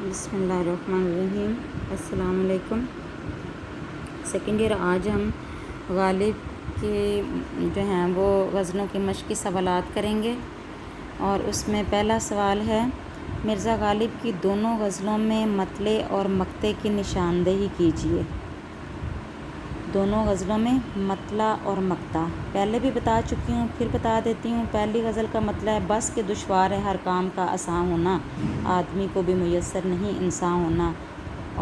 بسم اللہ الرحمن الرحیم۔ السلام علیکم۔ سیکنڈ ایئر آج ہم غالب کے جو ہیں وہ غزلوں کی مشقی سوالات کریں گے، اور اس میں پہلا سوال ہے، مرزا غالب کی دونوں غزلوں میں مطلع اور مقطع کی نشاندہی کیجیے۔ دونوں غزلوں میں مطلع اور مقطع پہلے بھی بتا چکی ہوں، پھر بتا دیتی ہوں۔ پہلی غزل کا مطلع ہے، بس کہ دشوار ہے ہر کام کا آساں ہونا، آدمی کو بھی میسر نہیں انساں ہونا۔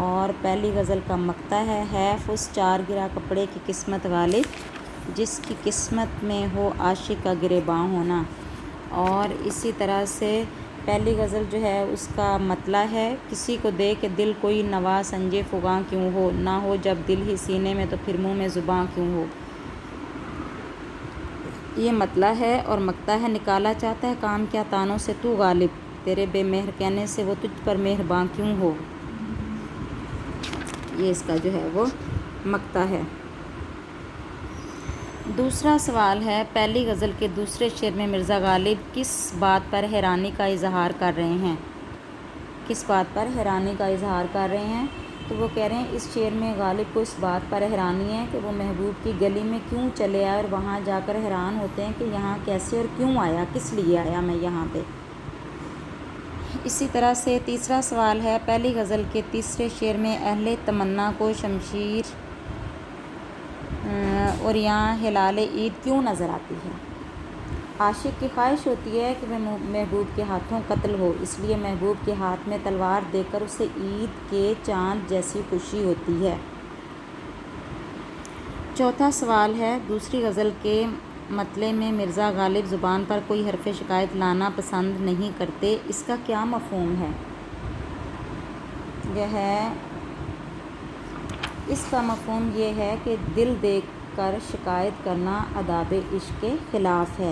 اور پہلی غزل کا مقطع ہے، حیف اس چار گرا کپڑے کی قسمت غالب، جس کی قسمت میں ہو عاشق کا گریباں ہونا۔ اور اسی طرح سے پہلی غزل جو ہے اس کا مطلع ہے، کسی کو دے کے دل کوئی نوا سنجے فغاں کیوں ہو، نہ ہو جب دل ہی سینے میں تو پھر منہ میں زباں کیوں ہو۔ یہ مطلع ہے، اور مقطع ہے، نکالا چاہتا ہے کام کیا تانوں سے تو غالب، تیرے بے مہر کہنے سے وہ تجھ پر مہرباں کیوں ہو۔ یہ اس کا جو ہے وہ مقطع ہے۔ دوسرا سوال ہے، پہلی غزل کے دوسرے شعر میں مرزا غالب کس بات پر حیرانی کا اظہار کر رہے ہیں؟ کس بات پر حیرانی کا اظہار کر رہے ہیں؟ تو وہ کہہ رہے ہیں اس شعر میں غالب کو اس بات پر حیرانی ہے کہ وہ محبوب کی گلی میں کیوں چلے آئے، اور وہاں جا کر حیران ہوتے ہیں کہ یہاں کیسے اور کیوں آیا، کس لیے آیا میں یہاں پہ۔ اسی طرح سے تیسرا سوال ہے، پہلی غزل کے تیسرے شعر میں اہل تمنا کو شمشیر اور یہاں ہلال عید کیوں نظر آتی ہے؟ عاشق کی خواہش ہوتی ہے کہ وہ محبوب کے ہاتھوں قتل ہو، اس لیے محبوب کے ہاتھ میں تلوار دیکھ کر اسے عید کے چاند جیسی خوشی ہوتی ہے۔ چوتھا سوال ہے، دوسری غزل کے مطلع میں مرزا غالب زبان پر کوئی حرف شکایت لانا پسند نہیں کرتے، اس کا کیا مفہوم ہے؟ یہ ہے، اس کا مفہوم یہ ہے کہ دل دیکھ کر شکایت کرنا آداب عشق کے خلاف ہے۔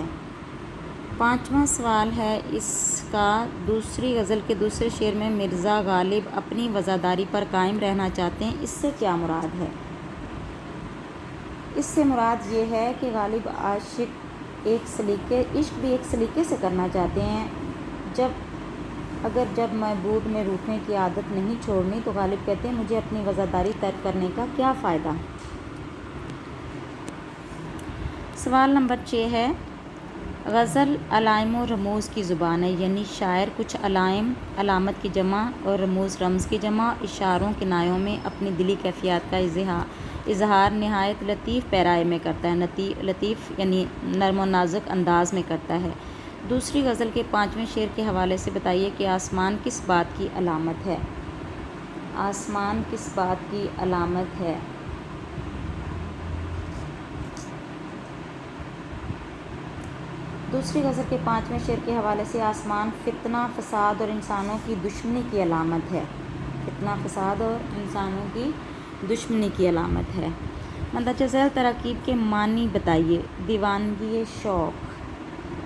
پانچواں سوال ہے، اس کا دوسری غزل کے دوسرے شعر میں مرزا غالب اپنی وفاداری پر قائم رہنا چاہتے ہیں، اس سے کیا مراد ہے؟ اس سے مراد یہ ہے کہ غالب عشق بھی ایک سلیقے سے کرنا چاہتے ہیں۔ جب محبوب نے روٹھنے کی عادت نہیں چھوڑنی، تو غالب کہتے ہیں مجھے اپنی وفاداری ترک کرنے کا کیا فائدہ۔ سوال نمبر 6 ہے، غزل علائم و رموز کی زبان ہے، یعنی شاعر کچھ علائم علامت کی جمع اور رموز رمز کی جمع، اشاروں کنایوں میں اپنی دلی کیفیات کا اظہار نہایت لطیف پیرائے میں کرتا ہے، لطیف یعنی نرم و نازک انداز میں کرتا ہے۔ دوسری غزل کے 5ویں شعر کے حوالے سے بتائیے کہ آسمان کس بات کی علامت ہے؟ آسمان کس بات کی علامت ہے؟ دوسری غزل کے 5ویں شعر کے حوالے سے آسمان فتنہ، فساد اور انسانوں کی دشمنی کی علامت ہے۔ فتنہ، فساد اور انسانوں کی دشمنی کی علامت ہے۔ مندرجہ ذیل تراکیب کے معنی بتائیے۔ دیوانگی شوق،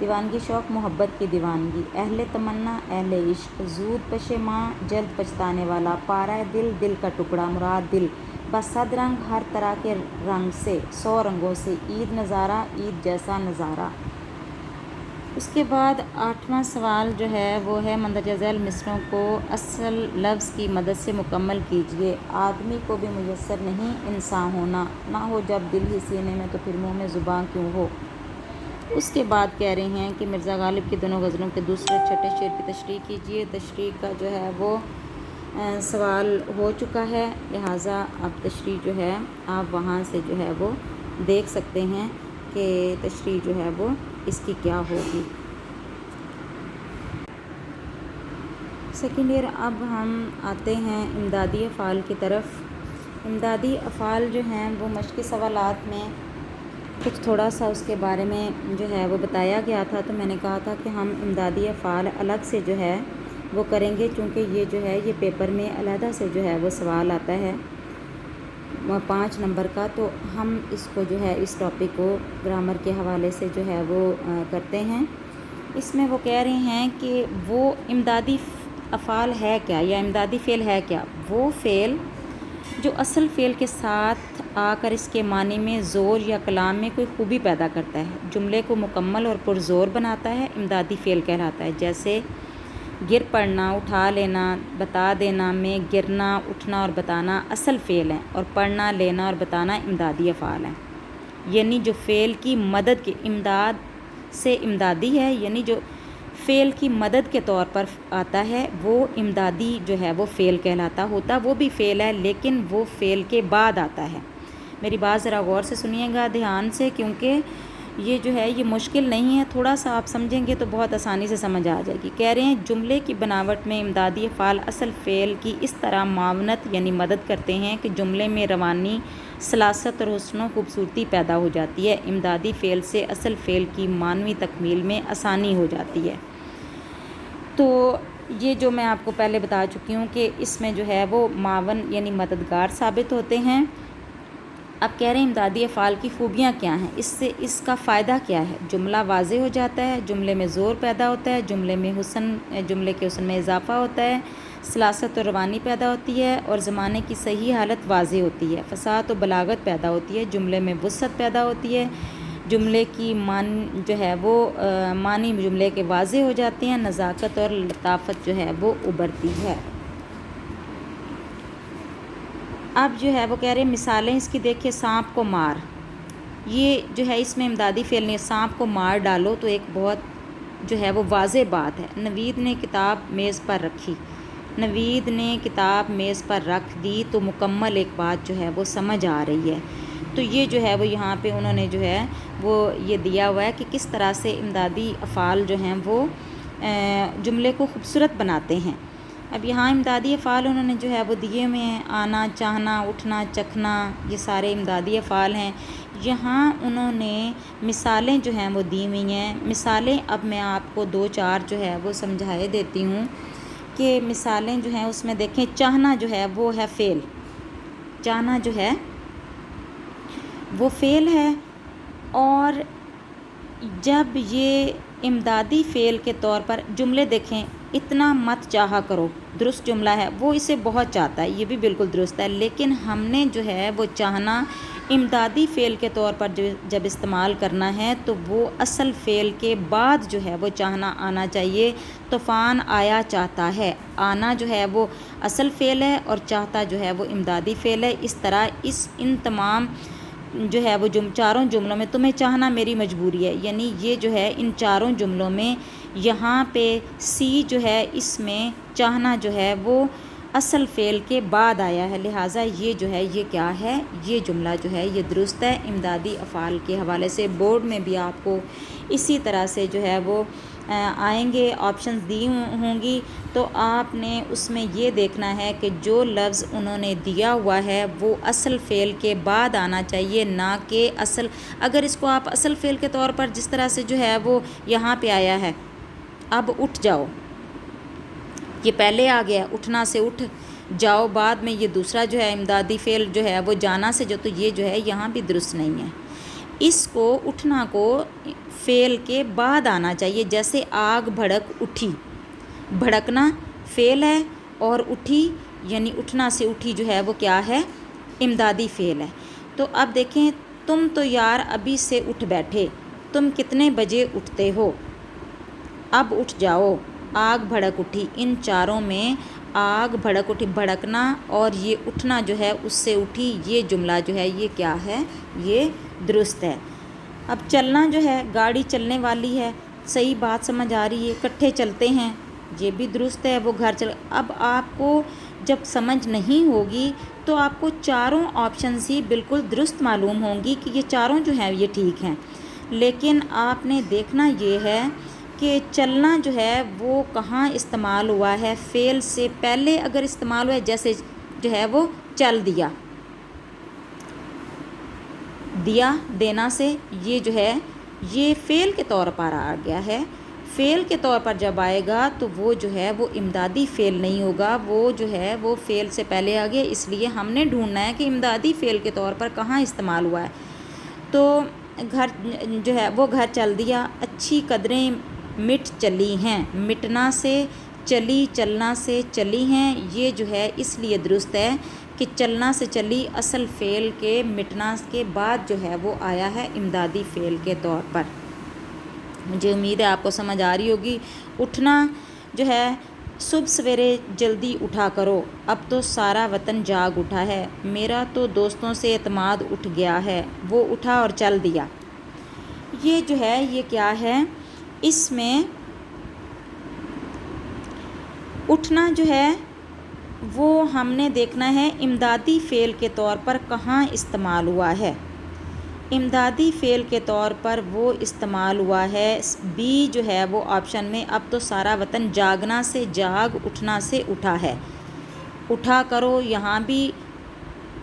دیوانگی شوق محبت کی دیوانگی، اہل تمنا اہل عشق، زود پشیماں جلد پچھتانے والا، پارہ دل دل کا ٹکڑا مراد دل، بس صد رنگ ہر طرح کے رنگ سے 100 رنگوں سے، عید نظارہ عید جیسا نظارہ۔ اس کے بعد 8واں سوال جو ہے وہ ہے، مندرجہ ذیل مصرعوں کو اصل لفظ کی مدد سے مکمل کیجیے۔ آدمی کو بھی میسر نہیں انساں ہونا، نہ ہو جب دل ہی سینے میں تو پھر منہ میں زباں کیوں ہو۔ اس کے بعد کہہ رہے ہیں کہ مرزا غالب کی دونوں غزلوں کے دوسرے چھٹے شعر کی تشریح کیجیے۔ تشریح کا جو ہے وہ سوال ہو چکا ہے، لہٰذا اب تشریح جو ہے آپ وہاں سے جو ہے وہ دیکھ سکتے ہیں کہ تشریح جو ہے وہ اس کی کیا ہوگی۔ سیکنڈ ایئر اب ہم آتے ہیں امدادی افعال کی طرف۔ امدادی افعال جو ہیں وہ مشقی سوالات میں کچھ تھوڑا سا اس کے بارے میں جو ہے وہ بتایا گیا تھا، تو میں نے کہا تھا کہ ہم امدادی افعال الگ سے جو ہے وہ کریں گے، چونکہ یہ جو ہے یہ پیپر میں علیحدہ سے جو ہے وہ سوال آتا ہے 5 نمبر کا، تو ہم اس کو جو ہے اس ٹاپک کو گرامر کے حوالے سے جو ہے وہ کرتے ہیں۔ اس میں وہ کہہ رہے ہیں کہ وہ امدادی افعال ہے کیا، یا امدادی فعل ہے کیا؟ وہ فعل جو اصل فعل کے ساتھ آ کر اس کے معنی میں زور یا کلام میں کوئی خوبی پیدا کرتا ہے، جملے کو مکمل اور پرزور بناتا ہے، امدادی فعل کہلاتا ہے۔ جیسے گر پڑنا، اٹھا لینا، بتا دینا میں گرنا، اٹھنا اور بتانا اصل فعل ہیں، اور پڑھنا، لینا اور بتانا امدادی افعال ہیں۔ یعنی جو فعل کی مدد کے امداد سے امدادی ہے، یعنی جو فعل کی مدد کے طور پر آتا ہے وہ امدادی جو ہے وہ فعل کہلاتا ہوتا، وہ بھی فعل ہے لیکن وہ فعل کے بعد آتا ہے۔ میری بات ذرا غور سے سنیے گا دھیان سے، کیونکہ یہ جو ہے یہ مشکل نہیں ہے، تھوڑا سا آپ سمجھیں گے تو بہت آسانی سے سمجھ آ جائے گی۔ کہہ رہے ہیں جملے کی بناوٹ میں امدادی افعال اصل فعل کی اس طرح معاونت یعنی مدد کرتے ہیں کہ جملے میں روانی، سلاست اور حسن و خوبصورتی پیدا ہو جاتی ہے۔ امدادی فعل سے اصل فعل کی معنوی تکمیل میں آسانی ہو جاتی ہے۔ تو یہ جو میں آپ کو پہلے بتا چکی ہوں کہ اس میں جو ہے وہ معاون یعنی مددگار ثابت ہوتے ہیں۔ اب کہہ رہے ہیں امدادی افعال کی خوبیاں کیا ہیں، اس کا فائدہ کیا ہے؟ جملہ واضح ہو جاتا ہے، جملے میں زور پیدا ہوتا ہے، جملے کے حسن میں اضافہ ہوتا ہے، سلاست اور روانی پیدا ہوتی ہے اور زمانے کی صحیح حالت واضح ہوتی ہے، فصاحت و بلاغت پیدا ہوتی ہے، جملے میں وسعت پیدا ہوتی ہے، جملے کی جو ہے وہ معنی جملے کے واضح ہو جاتے ہیں، نزاکت اور لطافت جو ہے وہ ابھرتی ہے۔ اب جو ہے وہ کہہ رہے ہیں مثالیں اس کی دیکھیں، سانپ کو مار، یہ جو ہے اس میں امدادی فعل نہیں، سانپ کو مار ڈالو تو ایک بہت جو ہے وہ واضح بات ہے۔ نوید نے کتاب میز پر رکھی، نوید نے کتاب میز پر رکھ دی تو مکمل ایک بات جو ہے وہ سمجھ آ رہی ہے۔ تو یہ جو ہے وہ یہاں پہ انہوں نے جو ہے وہ یہ دیا ہوا ہے کہ کس طرح سے امدادی افعال جو ہیں وہ جملے کو خوبصورت بناتے ہیں۔ اب یہاں امدادی افعال انہوں نے جو ہے وہ دیے ہوئے ہیں، آنا، چاہنا، اٹھنا، چکھنا، یہ سارے امدادی افعال ہیں۔ یہاں انہوں نے مثالیں جو ہیں وہ دی ہوئی ہیں۔ مثالیں اب میں آپ کو 2-4 جو ہے وہ سمجھائے دیتی ہوں کہ مثالیں جو ہیں اس میں دیکھیں، چاہنا جو ہے وہ ہے فعل، چاہنا جو ہے وہ فعل ہے، اور جب یہ امدادی فعل کے طور پر جملے دیکھیں، اتنا مت چاہا کرو، درست جملہ ہے، وہ اسے بہت چاہتا ہے، یہ بھی بالکل درست ہے، لیکن ہم نے جو ہے وہ چاہنا امدادی فعل کے طور پر جب استعمال کرنا ہے تو وہ اصل فعل کے بعد جو ہے وہ چاہنا آنا چاہیے۔ طوفان آیا چاہتا ہے، آنا جو ہے وہ اصل فعل ہے اور چاہتا جو ہے وہ امدادی فعل ہے۔ اس طرح ان تمام جو ہے وہ چاروں جملوں میں تمہیں چاہنا میری مجبوری ہے، یعنی یہ جو ہے ان چاروں جملوں میں یہاں پہ سی جو ہے اس میں چاہنا جو ہے وہ اصل فعل کے بعد آیا ہے، لہٰذا یہ جو ہے یہ کیا ہے، یہ جملہ جو ہے یہ درست ہے۔ امدادی افعال کے حوالے سے بورڈ میں بھی آپ کو اسی طرح سے جو ہے وہ آئیں گے، آپشنز دی ہوں گی، تو آپ نے اس میں یہ دیکھنا ہے کہ جو لفظ انہوں نے دیا ہوا ہے وہ اصل فعل کے بعد آنا چاہیے، نہ کہ اگر اس کو آپ اصل فعل کے طور پر جس طرح سے جو ہے وہ یہاں پہ آیا ہے، اب اٹھ جاؤ، یہ پہلے آ گیا اٹھنا سے اٹھ جاؤ، بعد میں یہ دوسرا جو ہے امدادی فعل جو ہے وہ جانا سے جو، تو یہ جو ہے یہاں بھی درست نہیں ہے۔ اس کو اٹھنا کو فعل کے بعد آنا چاہیے، جیسے آگ بھڑک اٹھی، بھڑکنا فعل ہے اور اٹھی یعنی اٹھنا سے اٹھی جو ہے وہ کیا ہے، امدادی فعل ہے۔ تو اب دیکھیں، تم تو یار ابھی سے اٹھ بیٹھے، تم کتنے بجے اٹھتے ہو، اب اٹھ جاؤ، آگ بھڑک اٹھی، ان چاروں میں آگ بھڑک اٹھی، بھڑکنا اور یہ اٹھنا جو ہے اس سے اٹھی، یہ جملہ جو ہے یہ کیا ہے، یہ درست ہے۔ اب چلنا جو ہے گاڑی چلنے والی ہے، صحیح بات سمجھ آ رہی ہے، اکٹھے چلتے ہیں، یہ بھی درست ہے، وہ گھر اب آپ کو جب سمجھ نہیں ہوگی تو آپ کو چاروں آپشنز ہی بالکل درست معلوم ہوں گی کہ یہ چاروں جو ہیں یہ ٹھیک ہیں، لیکن آپ نے دیکھنا یہ ہے کہ چلنا جو ہے وہ کہاں استعمال ہوا ہے، فعل سے پہلے اگر استعمال ہوا ہے، جیسے جو ہے وہ چل دیا، دیا دینا سے یہ جو ہے یہ فعل کے طور پر آ گیا ہے، فعل کے طور پر جب آئے گا تو وہ جو ہے وہ امدادی فعل نہیں ہوگا، وہ جو ہے وہ فعل سے پہلے آ گیا، اس لیے ہم نے ڈھونڈنا ہے کہ امدادی فعل کے طور پر کہاں استعمال ہوا ہے۔ تو گھر جو ہے وہ گھر چل دیا، اچھی قدریں مٹ چلی ہیں، مٹنا سے چلی، چلنا سے چلی ہیں، یہ جو ہے اس لیے درست ہے کہ چلنا سے چلی اصل فعل کے مٹنا کے بعد جو ہے وہ آیا ہے امدادی فعل کے طور پر۔ مجھے امید ہے آپ کو سمجھ آ رہی ہوگی۔ اٹھنا جو ہے صبح سویرے جلدی اٹھا کرو، اب تو سارا وطن جاگ اٹھا ہے، میرا تو دوستوں سے اعتماد اٹھ گیا ہے، وہ اٹھا اور چل دیا۔ یہ جو ہے یہ کیا ہے، اس میں اٹھنا جو ہے وہ ہم نے دیکھنا ہے امدادی فعل کے طور پر کہاں استعمال ہوا ہے۔ امدادی فعل کے طور پر وہ استعمال ہوا ہے بی جو ہے وہ آپشن میں، اب تو سارا وطن جاگنا سے جاگ، اٹھنا سے اٹھا ہے۔ اٹھا کرو، یہاں بھی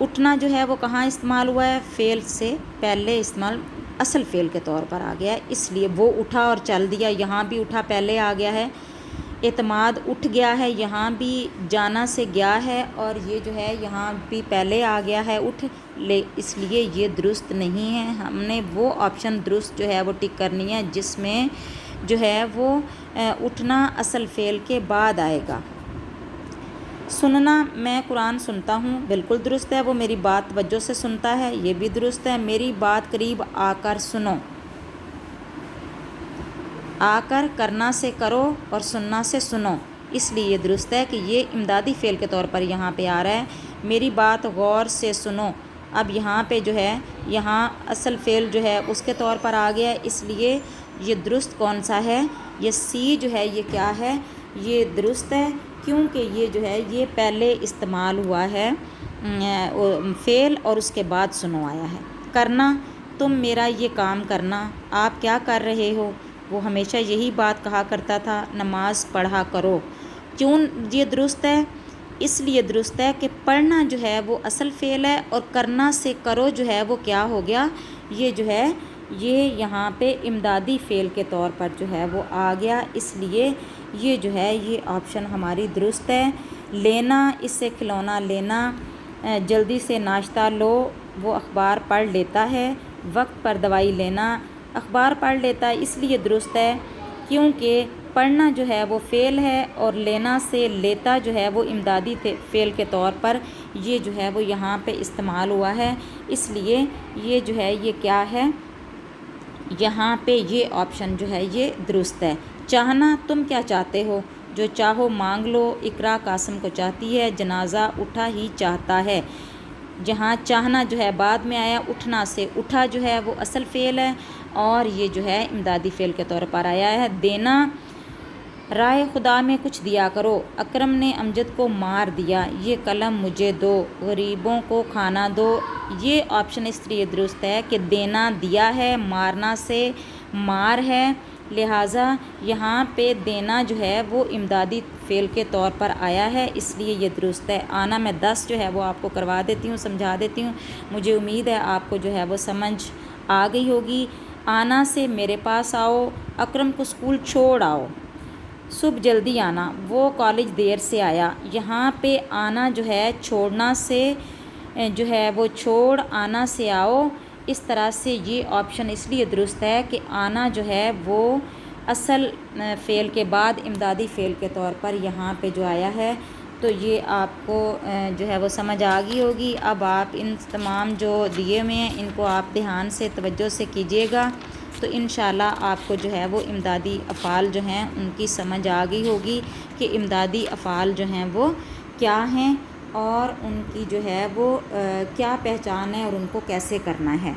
اٹھنا جو ہے وہ کہاں استعمال ہوا ہے، فعل سے پہلے استعمال اصل فعل کے طور پر آ گیا ہے، اس لیے وہ اٹھا اور چل دیا، یہاں بھی اٹھا پہلے آ گیا ہے۔ اعتماد اٹھ گیا ہے، یہاں بھی جانا سے گیا ہے، اور یہ جو ہے یہاں بھی پہلے آ گیا ہے اٹھ اس لیے یہ درست نہیں ہے۔ ہم نے وہ آپشن درست جو ہے وہ ٹک کرنی ہے جس میں جو ہے وہ اٹھنا اصل فعل کے بعد آئے گا۔ سننا، میں قرآن سنتا ہوں، بالکل درست ہے، وہ میری بات توجہ سے سنتا ہے، یہ بھی درست ہے۔ میری بات قریب آ کر سنو، آ کر کرنا سے کرو اور سننا سے سنو، اس لیے یہ درست ہے کہ یہ امدادی فعل کے طور پر یہاں پہ آ رہا ہے۔ میری بات غور سے سنو، اب یہاں پہ جو ہے یہاں اصل فعل جو ہے اس کے طور پر آ گیا ہے، اس لیے یہ درست کون سا ہے، یہ سی جو ہے یہ کیا ہے، یہ درست ہے، کیونکہ یہ جو ہے یہ پہلے استعمال ہوا ہے فعل اور اس کے بعد سنو آیا ہے۔ کرنا، تم میرا یہ کام کرنا، آپ کیا کر رہے ہو، وہ ہمیشہ یہی بات کہا کرتا تھا، نماز پڑھا کرو۔ کیوں یہ درست ہے، اس لیے درست ہے کہ پڑھنا جو ہے وہ اصل فعل ہے اور کرنا سے کرو جو ہے وہ کیا ہو گیا، یہ جو ہے یہ یہاں پہ امدادی فعل کے طور پر جو ہے وہ آ گیا، اس لیے یہ جو ہے یہ آپشن ہماری درست ہے۔ لینا، اس سے کھلونا لینا، جلدی سے ناشتہ لو، وہ اخبار پڑھ لیتا ہے، وقت پر دوائی لینا، اخبار پڑھ لیتا ہے، اس لیے درست ہے کیونکہ پڑھنا جو ہے وہ فعل ہے اور لینا سے لیتا جو ہے وہ امدادی فعل کے طور پر یہ جو ہے وہ یہاں پہ استعمال ہوا ہے، اس لیے یہ جو ہے یہ کیا ہے، یہاں پہ یہ آپشن جو ہے یہ درست ہے۔ چاہنا، تم کیا چاہتے ہو، جو چاہو مانگ لو، اقرا قاسم کو چاہتی ہے، جنازہ اٹھا ہی چاہتا ہے۔ جہاں چاہنا جو ہے بعد میں آیا، اٹھنا سے اٹھا جو ہے وہ اصل فعل ہے اور یہ جو ہے امدادی فعل کے طور پر آیا ہے۔ دینا، رائے خدا میں کچھ دیا کرو، اکرم نے امجد کو مار دیا، یہ قلم مجھے دو، غریبوں کو کھانا دو، یہ آپشن اس لیے درست ہے کہ دینا دیا ہے، مارنا سے مار ہے، لہٰذا یہاں پہ دینا جو ہے وہ امدادی فعل کے طور پر آیا ہے، اس لیے یہ درست ہے۔ آنا، میں 10 جو ہے وہ آپ کو کروا دیتی ہوں، سمجھا دیتی ہوں، مجھے امید ہے آپ کو جو ہے وہ سمجھ آ گئی ہوگی۔ آنا سے میرے پاس آؤ، اکرم کو اسکول چھوڑ آؤ، صبح جلدی آنا، وہ کالج دیر سے آیا، یہاں پہ آنا جو ہے چھوڑنا سے جو ہے وہ چھوڑ، آنا سے آؤ، اس طرح سے یہ آپشن اس لیے درست ہے کہ آنا جو ہے وہ اصل فعل کے بعد امدادی فعل کے طور پر یہاں پہ جو آیا ہے، تو یہ آپ کو جو ہے وہ سمجھ آ گئی ہوگی۔ اب آپ ان تمام جو دیے ہوئے ہیں ان کو آپ دھیان سے توجہ سے کیجیے گا، تو انشاءاللہ آپ کو جو ہے وہ امدادی افعال جو ہیں ان کی سمجھ آ گئی ہوگی کہ امدادی افعال جو ہیں وہ کیا ہیں اور ان کی جو ہے وہ کیا پہچان ہے اور ان کو کیسے کرنا ہے۔